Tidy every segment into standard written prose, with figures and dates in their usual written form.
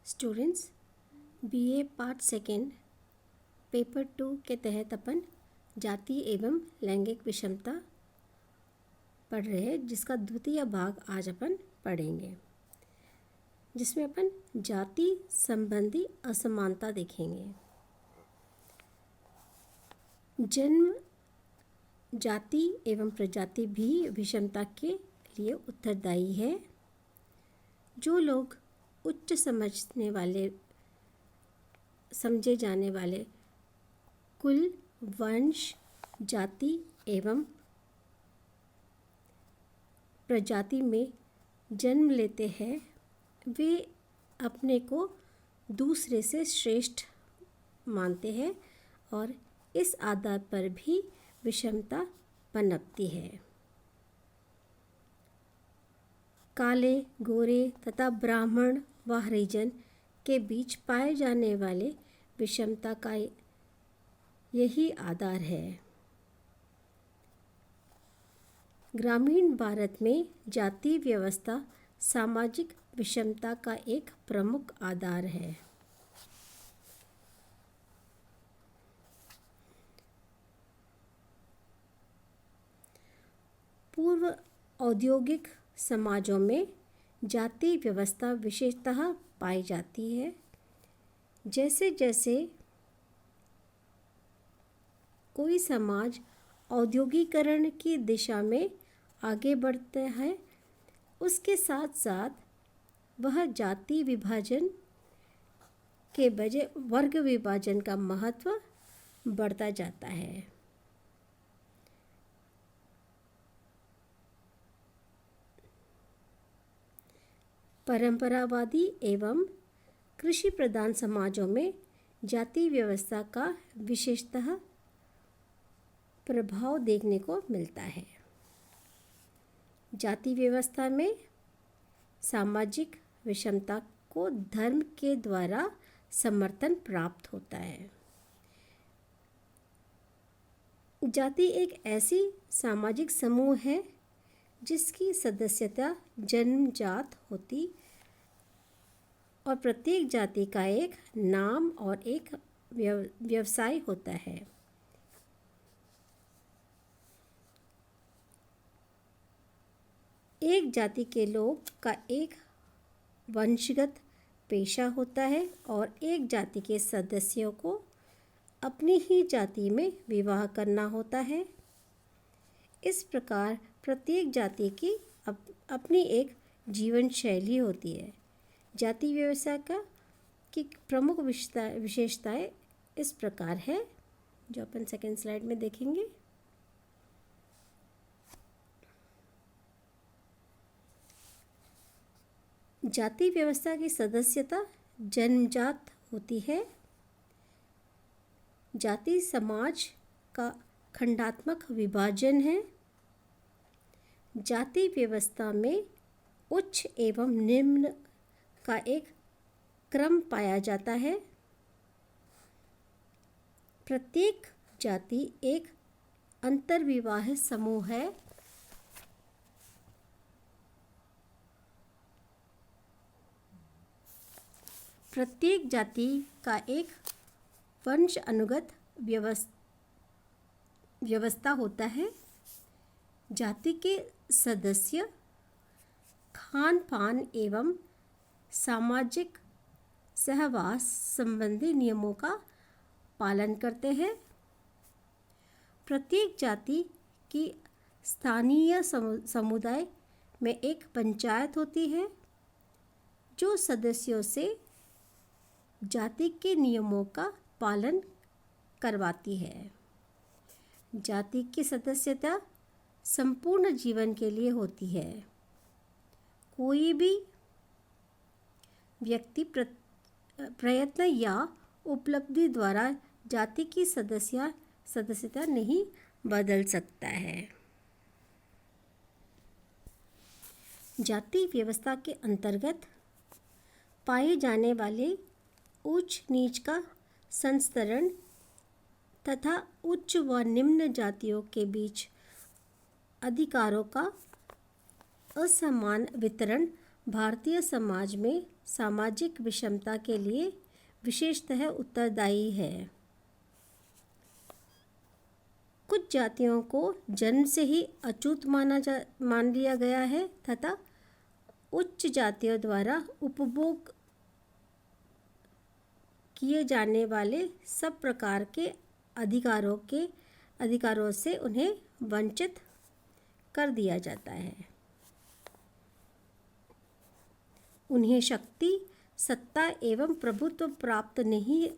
Students, BA part second paper 2 के तहत अपन जाति एवं लैंगिक विषमता पढ़ रहे हैं, जिसका द्वितीय भाग आज अपन पढ़ेंगे, जिसमें अपन जाति संबंधी असमानता देखेंगे। जन्म, जाति एवं प्रजाति भी विषमता के लिए उत्तरदायी है। जो लोग उच्च समझे जाने वाले कुल, वंश, जाति एवं प्रजाति में जन्म लेते हैं, वे अपने को दूसरे से श्रेष्ठ मानते हैं और इस आधार पर भी विषमता पनपती है। काले, गोरे तथा ब्राह्मण व हरिजन के बीच पाए जाने वाले विषमता का यही आधार है। ग्रामीण भारत में जाति व्यवस्था सामाजिक विषमता का एक प्रमुख आधार है। पूर्व औद्योगिक समाजों में जाति व्यवस्था विशेषतः पाई जाती है। जैसे जैसे कोई समाज औद्योगिकरण की दिशा में आगे बढ़ता है, उसके साथ साथ वह जाति विभाजन के बजाय वर्ग विभाजन का महत्व बढ़ता जाता है। परंपरावादी एवं कृषि प्रधान समाजों में जाति व्यवस्था का विशेषतः प्रभाव देखने को मिलता है। जाति व्यवस्था में सामाजिक विषमता को धर्म के द्वारा समर्थन प्राप्त होता है। जाति एक ऐसी सामाजिक समूह है जिसकी सदस्यता जन्मजात होती और प्रत्येक जाति का एक नाम और एक व्यवसाय होता है। एक जाति के लोग का एक वंशगत पेशा होता है और एक जाति के सदस्यों को अपनी ही जाति में विवाह करना होता है। इस प्रकार प्रत्येक जाति की अपनी एक जीवन शैली होती है। जाति व्यवस्था की प्रमुख विशेषताएं इस प्रकार है, जो अपन सेकेंड स्लाइड में देखेंगे। जाति व्यवस्था की सदस्यता जन्मजात होती है। जाति समाज का खंडात्मक विभाजन है। जाति व्यवस्था में उच्च एवं निम्न का एक क्रम पाया जाता है। प्रत्येक जाति एक अंतर्विवाह समूह है। प्रत्येक जाति का एक वंश अनुगत व्यवस्था होता है। जाति के सदस्य खान पान एवं सामाजिक सहवास संबंधी नियमों का पालन करते हैं। प्रत्येक जाति की स्थानीय समुदाय में एक पंचायत होती है, जो सदस्यों से जाति के नियमों का पालन करवाती है। जाति की सदस्यता संपूर्ण जीवन के लिए होती है। कोई भी व्यक्ति प्रयत्न या उपलब्धि द्वारा जाति की सदस्यता नहीं बदल सकता है। जाति व्यवस्था के अंतर्गत पाए जाने वाले उच्च नीच का संस्तरण तथा उच्च व निम्न जातियों के बीच अधिकारों का असमान वितरण भारतीय समाज में सामाजिक विषमता के लिए विशेषतः उत्तरदायी है। कुछ जातियों को जन्म से ही अछूत मान लिया गया है तथा उच्च जातियों द्वारा उपभोग किए जाने वाले सब प्रकार के अधिकारों से उन्हें वंचित कर दिया जाता है। उन्हें शक्ति, सत्ता एवं प्रभुत्व प्राप्त नहीं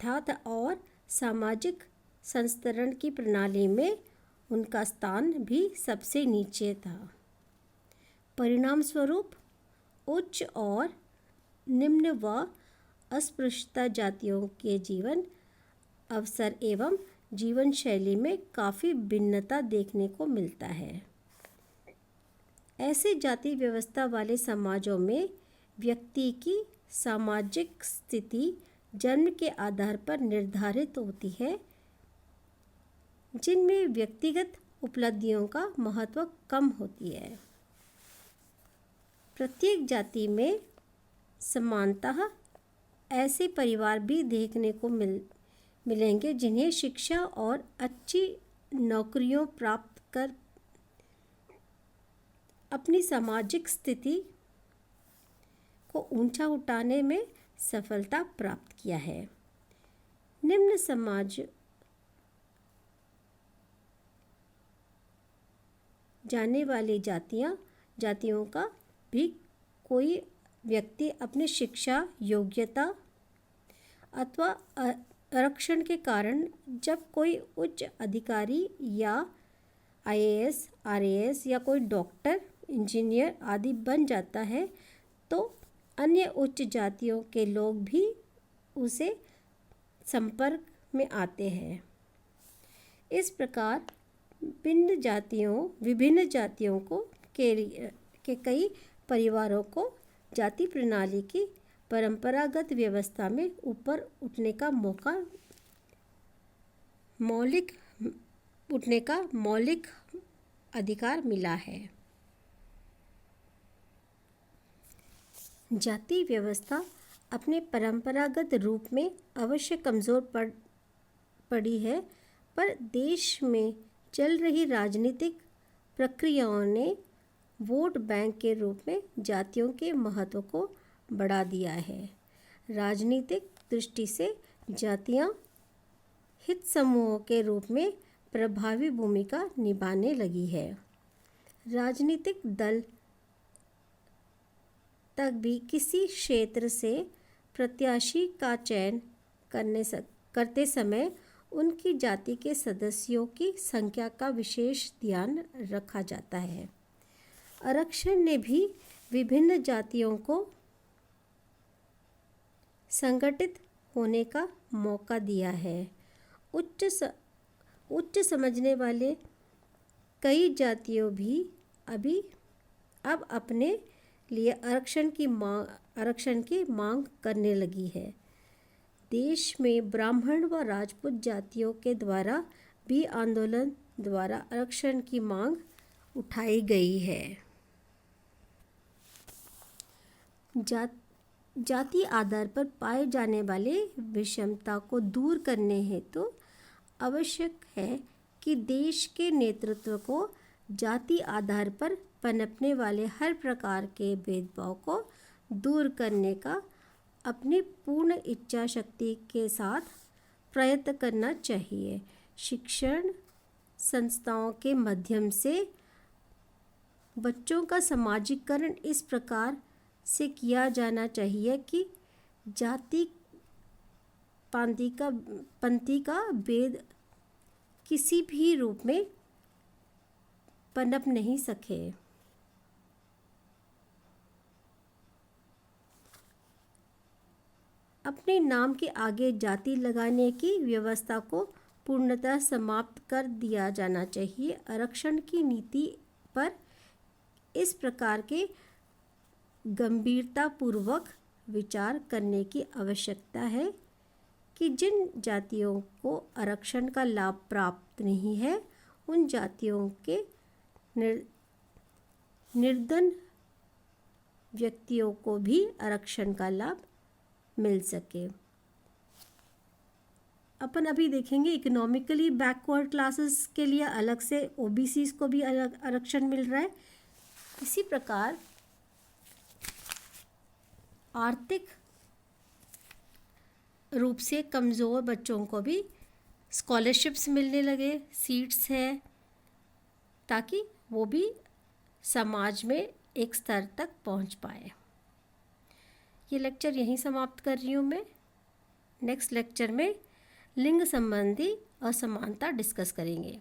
था और सामाजिक संस्तरण की प्रणाली में उनका स्थान भी सबसे नीचे था। परिणाम स्वरूप उच्च और निम्न व अस्पृश्यता जातियों के जीवन अवसर एवं जीवन शैली में काफ़ी भिन्नता देखने को मिलता है। ऐसे जाति व्यवस्था वाले समाजों में व्यक्ति की सामाजिक स्थिति जन्म के आधार पर निर्धारित होती है, जिनमें व्यक्तिगत उपलब्धियों का महत्व कम होती है। प्रत्येक जाति में समानतः ऐसे परिवार भी देखने को मिलेंगे जिन्हें शिक्षा और अच्छी नौकरियों प्राप्त कर अपनी सामाजिक स्थिति को ऊंचा उठाने में सफलता प्राप्त किया है। निम्न समाज जाने वाली जातियों का भी कोई व्यक्ति अपनी शिक्षा, योग्यता अथवा आरक्षण के कारण जब कोई उच्च अधिकारी या IAS, RAS या कोई डॉक्टर, इंजीनियर आदि बन जाता है तो अन्य उच्च जातियों के लोग भी उसे संपर्क में आते हैं। इस प्रकार विभिन्न जातियों के कई परिवारों को जाति प्रणाली की परंपरागत व्यवस्था में ऊपर उठने का मौलिक अधिकार मिला है। जाति व्यवस्था अपने परंपरागत रूप में अवश्य कमज़ोर पड़ी है, पर देश में चल रही राजनीतिक प्रक्रियाओं ने वोट बैंक के रूप में जातियों के महत्व को बढ़ा दिया है। राजनीतिक दृष्टि से जातियां हित समूहों के रूप में प्रभावी भूमिका निभाने लगी है। राजनीतिक दल तक भी किसी क्षेत्र से प्रत्याशी का चयन करते समय उनकी जाति के सदस्यों की संख्या का विशेष ध्यान रखा जाता है। आरक्षण ने भी विभिन्न जातियों को संगठित होने का मौका दिया है। उच्च समझने वाले कई जातियों भी अब अपने लिए आरक्षण की मांग करने लगी है। देश में ब्राह्मण व राजपूत जातियों के द्वारा भी आंदोलन द्वारा आरक्षण की मांग उठाई गई है। जाति आधार पर पाए जाने वाले विषमता को दूर करने हेतु आवश्यक है कि देश के नेतृत्व को जाति आधार पर पनपने वाले हर प्रकार के भेदभाव को दूर करने का अपनी पूर्ण इच्छा शक्ति के साथ प्रयत्न करना चाहिए। शिक्षण संस्थाओं के माध्यम से बच्चों का समाजीकरण इस प्रकार से किया जाना चाहिए कि जाति पंथी का भेद किसी भी रूप में पनप नहीं सके। अपने नाम के आगे जाति लगाने की व्यवस्था को पूर्णतः समाप्त कर दिया जाना चाहिए। आरक्षण की नीति पर इस प्रकार के गंभीरतापूर्वक विचार करने की आवश्यकता है कि जिन जातियों को आरक्षण का लाभ प्राप्त नहीं है उन जातियों के निर्धन व्यक्तियों को भी आरक्षण का लाभ मिल सके। अपन अभी देखेंगे इकोनॉमिकली बैकवर्ड क्लासेस के लिए अलग से ओबीसी को भी अलग आरक्षण मिल रहा है। इसी प्रकार आर्थिक रूप से कमज़ोर बच्चों को भी स्कॉलरशिप्स मिलने लगे, सीट्स है, ताकि वो भी समाज में एक स्तर तक पहुंच पाए। ये लेक्चर यहीं समाप्त कर रही हूँ मैं। नेक्स्ट लेक्चर में लिंग संबंधी असमानता डिस्कस करेंगे।